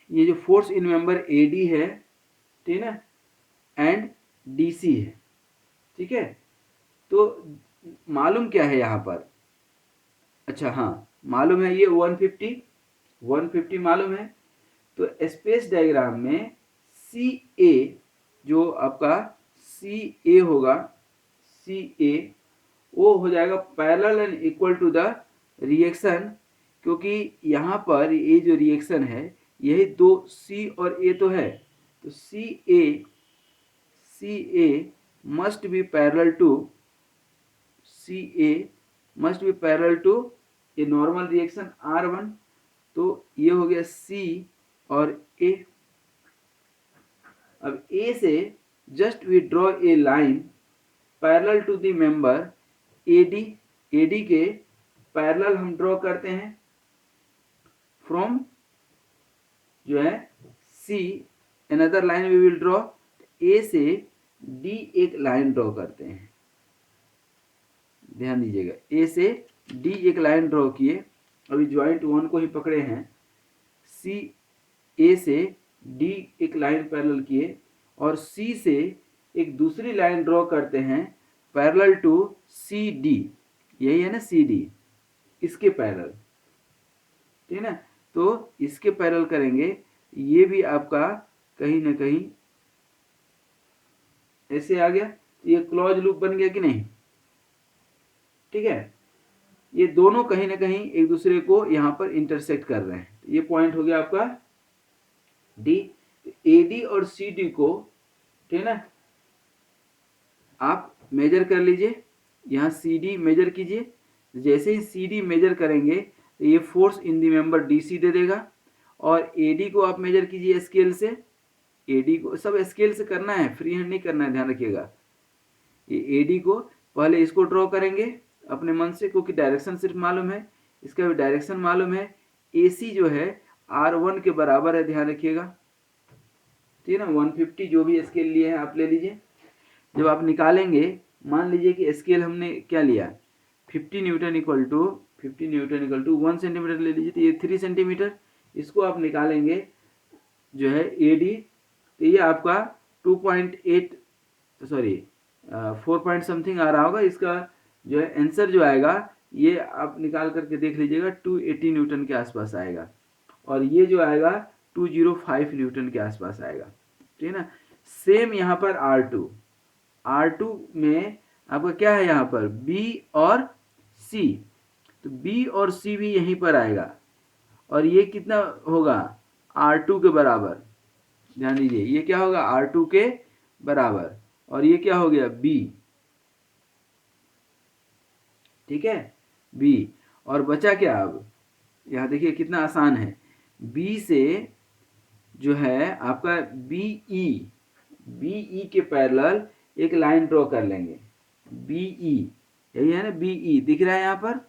ये जो फोर्स इन मेंबर AD है, ठीक है ना, एंड DC है, ठीक है। तो मालूम क्या है यहाँ पर, अच्छा हाँ मालूम है, ये 150 मालूम है। तो स्पेस डायग्राम में CA जो आपका CA होगा, CA वो हो जाएगा parallel and equal to the reaction, क्योंकि यहाँ पर ये जो रिएक्शन है यही दो C और A तो है, तो CA must be parallel to a normal reaction R1। तो ये हो गया C और A। अब A से just we draw a line parallel to the member AD के पैरेलल हम ड्रॉ करते हैं फ्रॉम जो है C, another line we will draw, A से D एक लाइन ड्रॉ करते हैं, ध्यान दीजिएगा, A से D एक लाइन ड्रॉ किए, अभी ज्वाइंट 1 को ही पकड़े हैं, A से D एक लाइन पैरेलल किए और C से एक दूसरी लाइन ड्रॉ करते हैं पैरेलल टू CD, यही है ना CD, इसके पैरेलल, ठीक है ना। तो इसके पैरेलल करेंगे, ये भी आपका कहीं ना कहीं ऐसे आ गया, ये क्लोज लूप बन गया कि नहीं, ठीक है। ये दोनों कहीं ना कहीं एक दूसरे को यहाँ पर इंटरसेक्ट कर रहे हैं, ये पॉइंट हो गया आपका D। AD और CD को, ठीक है ना, आप मेजर कर लीजिए, यहाँ CD मेजर कीजिए, जैसे ही CD मेजर करेंगे तो ये force in the member DC दे देगा, और AD को आप मेजर कीजिए स्केल से, AD को सब स्केल से करना है, फ्री हैंड नहीं करना है, ध्यान रखिएगा। ये AD को पहले इसको ड्रॉ करेंगे अपने मन से, क्योंकि डायरेक्शन सिर्फ मालूम है, इसका भी डायरेक्शन मालूम है। AC जो है R1 के बराबर है, ध्यान रखिएगा, ठीक है ना। 150 जो भी स्केल लिए हैं आप ले लीजिए। जब आप निकालेंगे, मान लीजिए कि स्केल हमने क्या लिया, 50 न्यूटन इक्वल टू 1 सेंटीमीटर ले लीजिए, तो ये 3 सेंटीमीटर, इसको आप निकालेंगे जो है AD, तो ये आपका 2.8 सॉरी 4 पॉइंट समथिंग आ रहा होगा, इसका जो है आंसर जो आएगा, ये आप निकाल करके देख लीजिएगा, 280 न्यूटन के आसपास आएगा, और ये जो आएगा 205 न्यूटन के आसपास आएगा, ठीक है ना। सेम यहाँ पर R2 में आपका क्या है, यहाँ पर B और C, तो B और C भी यहीं पर आएगा, और ये कितना होगा R2 के बराबर, ध्यान दीजिए, ये क्या होगा R2 के बराबर, और ये क्या हो गया B, ठीक है B। और बचा क्या, अब यहाँ देखिए कितना आसान है, B से जो है आपका BE के पैरेलल एक लाइन ड्रॉ कर लेंगे, BE, यही है ना BE, दिख रहा है यहाँ पर,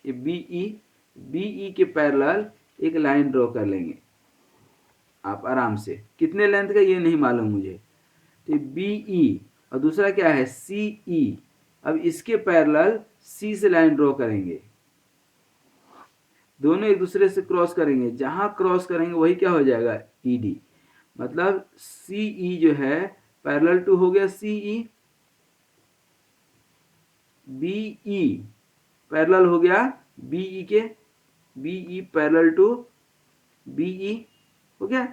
ये BE के पैरेलल एक लाइन ड्रॉ कर लेंगे आप आराम से, कितने लेंथ का ये नहीं मालूम मुझे, तो BE, और दूसरा क्या है CE, अब इसके पैरेलल C से लाइन ड्रॉ करेंगे, दोनों एक दूसरे से क्रॉस करेंगे, जहां क्रॉस करेंगे वही क्या हो जाएगा ED, मतलब CE जो है पैरेलल टू हो गया CE, BE पैरेलल हो गया BE के, BE पैरेलल टू BE हो गया।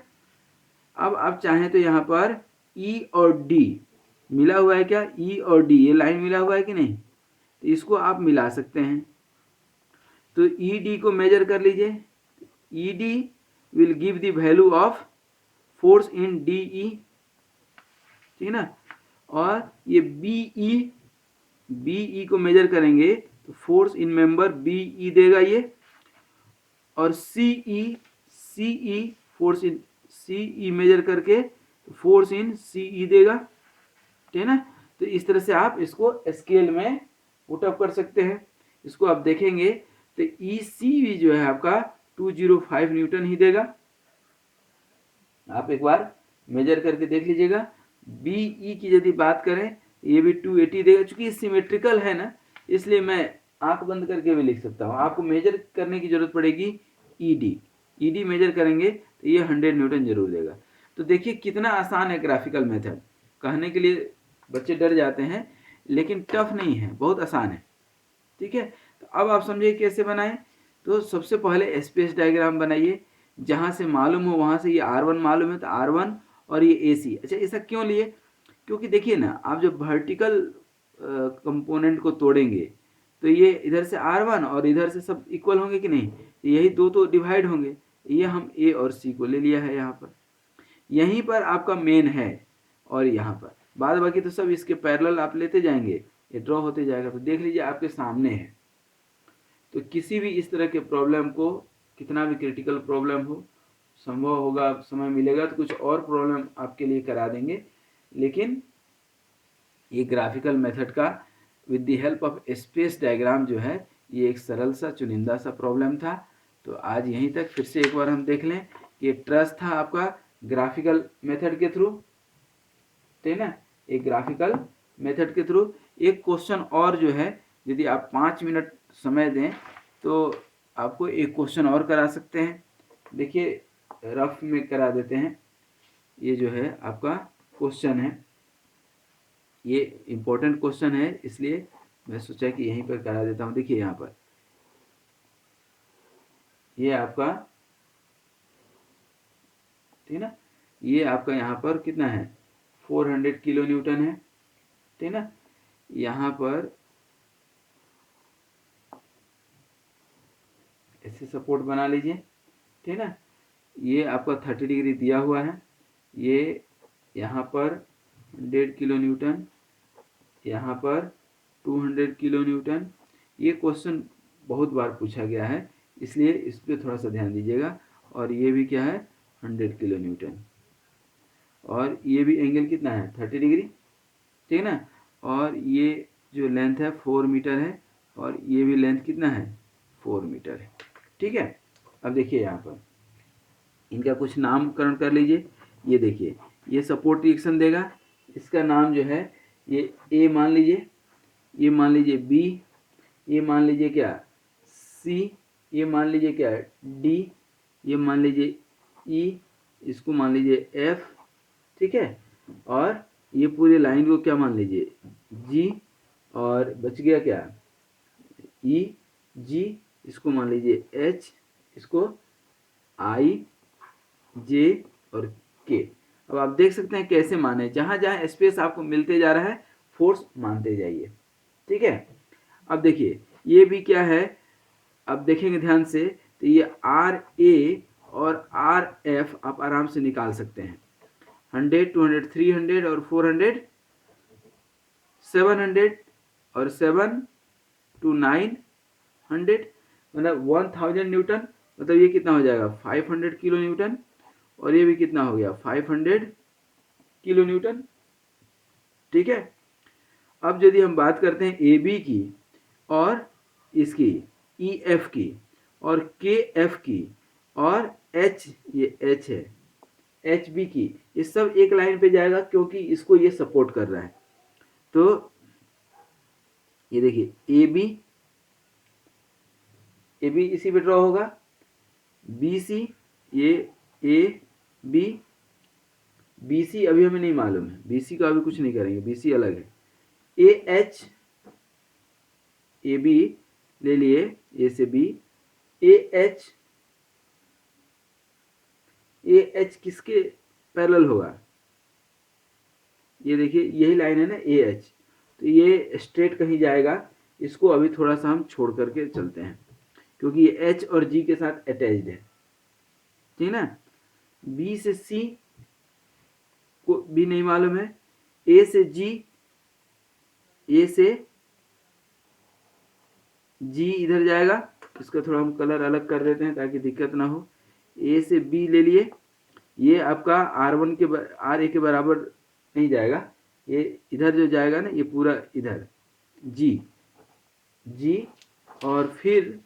अब आप चाहें तो यहाँ पर E और D मिला हुआ है क्या, E और D ये लाइन मिला हुआ है कि नहीं, तो इसको आप मिला सकते हैं। तो ED को मेजर कर लीजिए, ED will give the value of force in DE, ठीक है ना। और ये BE को मेजर करेंगे तो फोर्स इन मेंबर BE देगा ये, और CE force in CE measure करके फोर्स इन CE देगा, ठीक है ना। तो इस तरह से आप इसको स्केल में पुटअप कर सकते हैं। इसको आप देखेंगे तो ECV जो है आपका 205 न्यूटन ही देगा। आप एक बार मेजर करके देख लीजिएगा। BE की यदि बात करें ये भी 280 देगा। चूंकि सिमेट्रिकल है ना, इसलिए मैं आंख बंद करके भी लिख सकता हूँ। आपको मेजर करने की जरूरत पड़ेगी ED मेजर करेंगे तो ये 100 न्यूटन जरूर देगा। तो देखिए कितना आसान है ग्राफिकल मेथड। कहने के लिए बच्चे डर जाते हैं, लेकिन टफ नहीं है, बहुत आसान है, ठीक है। तो अब आप समझिए कैसे बनाएं। तो सबसे पहले स्पेस डायग्राम बनाइए, जहां से मालूम हो वहां से ये R1 मालूम है तो R1 और ये AC। अच्छा ऐसा क्यों लिए, क्योंकि देखिए ना आप जब वर्टिकल कंपोनेंट को तोड़ेंगे तो ये इधर से R1 और इधर से सब इक्वल होंगे कि नहीं, यही दो तो डिवाइड होंगे। ये हम A और C को ले लिया है यहाँ पर, यहीं पर आपका मेन है, और यहाँ पर बाद बाकी तो सब इसके पैरेलल आप लेते जाएंगे, ये ड्रॉ होते जाएगा। तो देख लीजिए आपके सामने है। तो किसी भी इस तरह के प्रॉब्लम को, कितना भी क्रिटिकल प्रॉब्लम हो, संभव होगा समय मिलेगा तो कुछ और प्रॉब्लम आपके लिए करा देंगे, लेकिन ये ग्राफिकल मेथड का with the help of space diagram जो है ये एक सरल सा चुनिंदा सा प्रॉब्लम था। तो आज यहीं तक। फिर से एक बार हम देख लें कि ये ट्रस था आपका ग्राफिकल मेथड के थ्रू, ठीक है ना। एक ग्राफिकल मेथड के थ्रू एक क्वेश्चन और जो है, यदि आप 5 मिनट समय दें तो आपको एक क्वेश्चन और करा सकते हैं। देखिए रफ में करा देते हैं। ये जो है आपका क्वेश्चन है, ये इम्पोर्टेंट क्वेश्चन है, इसलिए मैं सोचा कि यहीं पर करा देता हूँ। देखिए यहाँ पर ये आपका, ठीक है ना, ये आपका यहाँ पर कितना है 400 किलो न्यूटन है, ठीक है ना। यहाँ पर ऐसे सपोर्ट बना लीजिए, ठीक है ना। ये आपका 30 डिग्री दिया हुआ है, ये यहाँ पर 100 किलो न्यूटन, यहाँ पर 200 किलो न्यूटन। ये क्वेश्चन बहुत बार पूछा गया है, इसलिए इस पर थोड़ा सा ध्यान दीजिएगा। और ये भी क्या है 100 किलो न्यूटन, और ये भी एंगल कितना है 30 डिग्री, ठीक है ना। और ये जो लेंथ है 4 मीटर है, और ये भी लेंथ कितना है 4 मीटर है, ठीक है। अब देखिए यहाँ पर इनका कुछ नामकरण कर लीजिए। ये देखिए ये सपोर्ट रिएक्शन देगा, इसका नाम जो है ये ए मान लीजिए, ये मान लीजिए बी, ये मान लीजिए क्या सी, ये मान लीजिए क्या डी, ये मान लीजिए ई, इसको मान लीजिए एफ, ठीक है। और ये पूरी लाइन को क्या मान लीजिए जी, और बच गया क्या ई जी, इसको मान लीजिए एच, इसको आई जे और के। अब आप देख सकते हैं कैसे माने, जहां जहां स्पेस आपको मिलते जा रहा है फोर्स मानते जाइए, ठीक है। अब देखिए ये भी क्या है, अब देखेंगे ध्यान से तो ये आर ए और आर एफ आप आराम से निकाल सकते हैं। 100 200 300 और 400 700 और 7 to 900, मतलब 1000 न्यूटन, मतलब ये कितना हो जाएगा 500 किलो न्यूटन, और ये भी कितना हो गया 500 किलो न्यूटन, ठीक है। अब यदि हम बात करते हैं ए बी की और इसकी ई एफ की और के एफ की और एच, ये एच है एच बी की, ये सब एक लाइन पे जाएगा क्योंकि इसको ये सपोर्ट कर रहा है। तो ये देखिए ए बी इसी पे ड्रॉ होगा, बी सी, ये ए बी, BC अभी हमें नहीं मालूम है, BC का अभी कुछ नहीं करेंगे, BC अलग है। AH, AB ले लिए, A से B, AH किसके पैरेलल होगा? ये देखिए यही लाइन है ना AH, तो ये स्ट्रेट कहीं जाएगा, इसको अभी थोड़ा सा हम छोड़ करके चलते हैं क्योंकि ये H और G के साथ अटैच्ड है, ठीक ना। B से C को भी नहीं मालूम है, A से G, A से G इधर जाएगा, इसका थोड़ा हम कलर अलग कर देते हैं ताकि दिक्कत ना हो। A से B ले लिए, ये आपका R1 के RA के बराबर नहीं जाएगा, ये इधर जो जाएगा ना, ये पूरा इधर G और फिर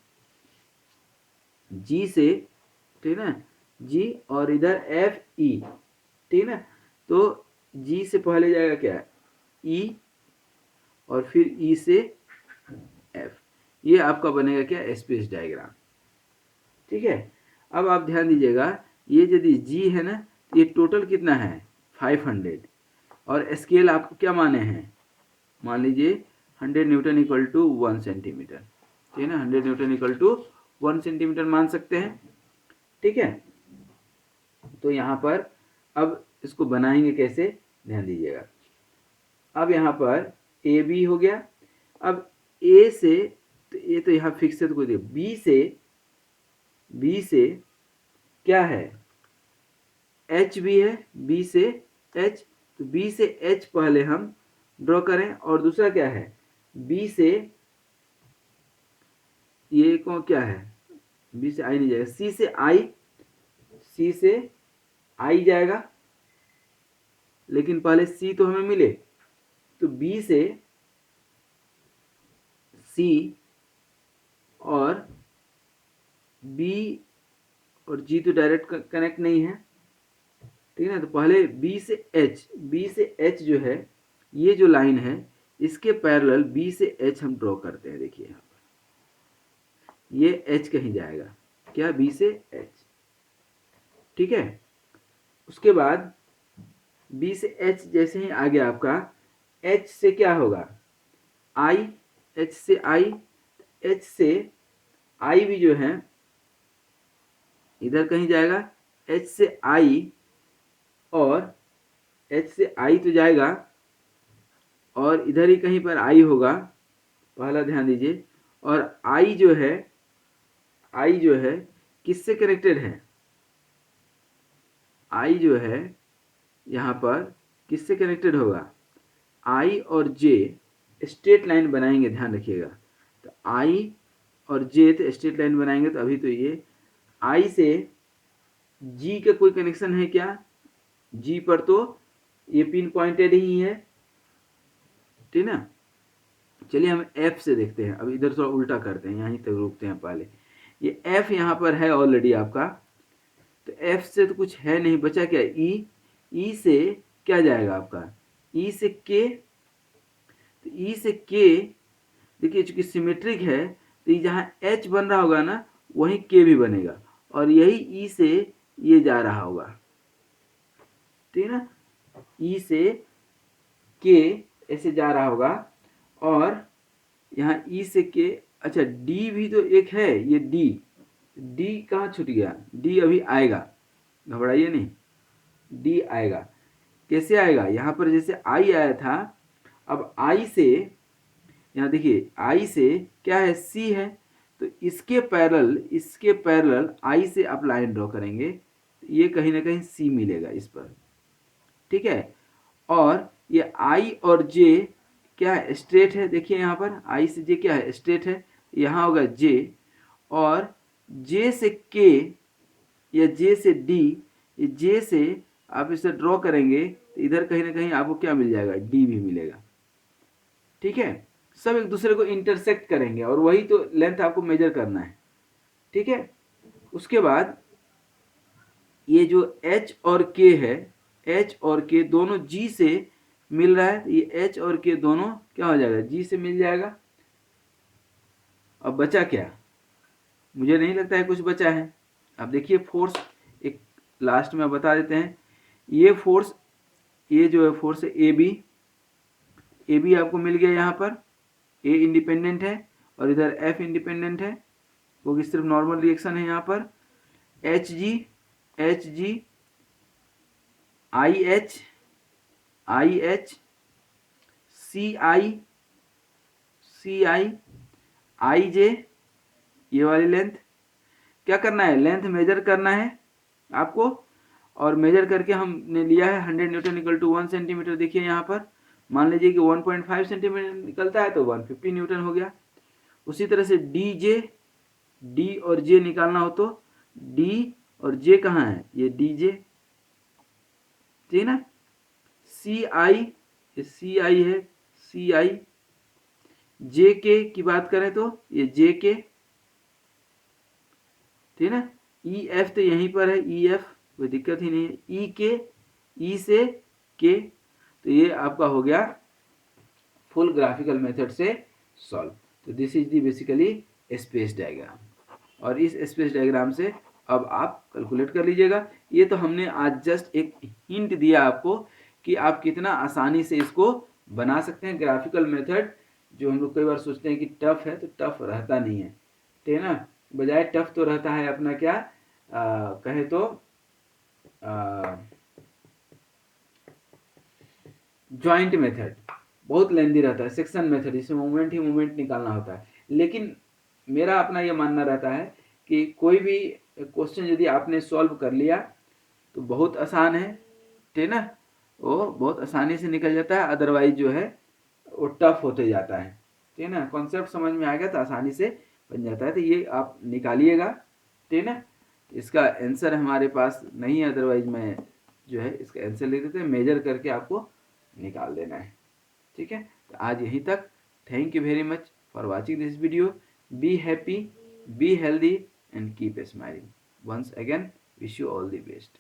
G से, ठीक ना, G और इधर FE, ठीक ना। तो G से पहले जाएगा क्या, E और फिर E से F, ये आपका बनेगा क्या, स्पेस डायग्राम, ठीक है। अब आप ध्यान दीजिएगा, ये यदि G है ना, ये टोटल कितना है 500, और स्केल आपको क्या माने हैं, मान लीजिए 100 न्यूटन इक्वल टू 1 सेंटीमीटर, ठीक है ना, 100 न्यूटन इक्वल टू 1 सेंटीमीटर मान सकते हैं, ठीक है। तो यहाँ पर अब इसको बनाएंगे कैसे, ध्यान दीजिएगा। अब यहाँ पर AB हो गया, अब A से, तो ये तो यहाँ फिक्स है तो कोई B से क्या है, H भी है, B से H, तो B से H पहले हम ड्रॉ करें, और दूसरा क्या है, B से ये कौन क्या है, B से I नहीं जाएगा, C से I जाएगा, लेकिन पहले C तो हमें मिले, तो B से C और B और G तो डायरेक्ट कनेक्ट नहीं है, ठीक है ना। तो पहले B से H जो है, ये जो लाइन है इसके पैरेलल B से H हम ड्रॉ करते हैं, देखिए यहाँ पर ये H कहीं जाएगा, क्या, B से H, ठीक है। उसके बाद B से H जैसे ही आ गया आपका, H से क्या होगा, I, H से I, H से I भी जो है इधर कहीं जाएगा, H से I, और H से I तो जाएगा, और इधर ही कहीं पर I होगा, पहला ध्यान दीजिए, और I जो है किससे कनेक्टेड है, I जो है यहाँ पर किससे कनेक्टेड होगा, I और J स्ट्रेट लाइन बनाएंगे, ध्यान रखिएगा। तो I और J तो स्ट्रेट लाइन बनाएंगे, तो अभी तो ये I से G का कोई कनेक्शन है क्या, G पर तो ये पिन पॉइंटेड ही है, ठीक ना। चलिए हम F से देखते हैं, अब इधर थोड़ा उल्टा करते हैं, यहीं तक रुकते हैं पहले। ये F यहाँ पर है ऑलरेडी आपका, तो F से तो कुछ है नहीं, बचा क्या, E से क्या जाएगा आपका, E से K, तो E से K देखिए चूंकि सिमेट्रिक है, तो ये जहाँ H बन रहा होगा ना, वहीं K भी बनेगा, और यही E से ये जा रहा होगा, ठीक है ना, E से K ऐसे जा रहा होगा, और यहाँ E से K, अच्छा D भी तो एक है, ये D कहाँ छूट गया, D अभी आएगा, घबराइए नहीं, D आएगा, कैसे आएगा, यहाँ पर जैसे I आया था, अब I से यहाँ देखिए I से क्या है, C है, तो इसके पैरेलल I से आप लाइन ड्रॉ करेंगे, ये कहीं ना कहीं C मिलेगा इस पर, ठीक है। और ये I और J क्या है, स्ट्रेट है, देखिए यहाँ पर I से J क्या है, स्ट्रेट है, यहाँ होगा J, और J से K या J से D, ये J से आप इसे ड्रॉ करेंगे तो इधर कहीं ना कहीं आपको क्या मिल जाएगा, D भी मिलेगा, ठीक है। सब एक दूसरे को इंटरसेक्ट करेंगे, और वही तो लेंथ आपको मेजर करना है, ठीक है। उसके बाद ये जो H और K है, H और K दोनों G से मिल रहा है, तो ये H और K दोनों क्या हो जाएगा, G से मिल जाएगा। अब बचा क्या, मुझे नहीं लगता है कुछ बचा है। अब देखिए फोर्स एक लास्ट में बता देते हैं, ये फोर्स ए जो है फोर्स ए बी आपको मिल गया यहाँ पर। ए इंडिपेंडेंट है और इधर एफ इंडिपेंडेंट है, वो कि सिर्फ नॉर्मल रिएक्शन है यहाँ पर। H G I H C आई जे, ये वाली लेंथ क्या करना है, लेंथ मेजर करना है आपको, और मेजर करके हमने लिया है 100 न्यूटन इक्वल टू 1 सेंटीमीटर। देखिए यहाँ पर मान लीजिए कि 1.5 सेंटीमीटर निकलता है तो 150 न्यूटन हो गया। उसी तरह से डी और जे निकालना हो तो डी और जे कहाँ है, ये डी जे, ठीक है ना। सी आई है, सी आई। जे के की बात करें तो ये जे के, ठीक है ना। ई एफ तो यहीं पर है, ई एफ कोई दिक्कत ही नहीं है। ई के, ई से के, तो ये आपका हो गया फुल ग्राफिकल मेथड से सॉल्व। तो this is the basically space diagram, और इस स्पेस डायग्राम से अब आप कैलकुलेट कर लीजिएगा। ये तो हमने आज जस्ट एक हिंट दिया आपको कि आप कितना आसानी से इसको बना सकते हैं। ग्राफिकल मेथड जो हम लोग कई बार सोचते हैं कि टफ है, तो टफ रहता नहीं है, ठीक है ना। बजाय टफ तो रहता है अपना क्या कहे तो जॉइंट मेथड बहुत लेंदी रहता है, सेक्शन मेथड जिसमें मूवमेंट ही मूवमेंट निकालना होता है। लेकिन मेरा अपना ये मानना रहता है कि कोई भी क्वेश्चन यदि आपने सॉल्व कर लिया तो बहुत आसान है, ठीक है ना, वो बहुत आसानी से निकल जाता है। अदरवाइज जो है वो टफ होते जाता है, ठीक है ना। कॉन्सेप्ट समझ में आ गया तो आसानी से बन जाता है, तो ये आप निकालिएगा, ठीक है ना। इसका आंसर हमारे पास नहीं है, अदरवाइज मैं जो है इसका आंसर लिख देते हैं, मेजर करके आपको निकाल देना है, ठीक है। तो आज यहीं तक। Thank you very much for watching this video. Be happy, be healthy and keep smiling. Once again wish you all the best.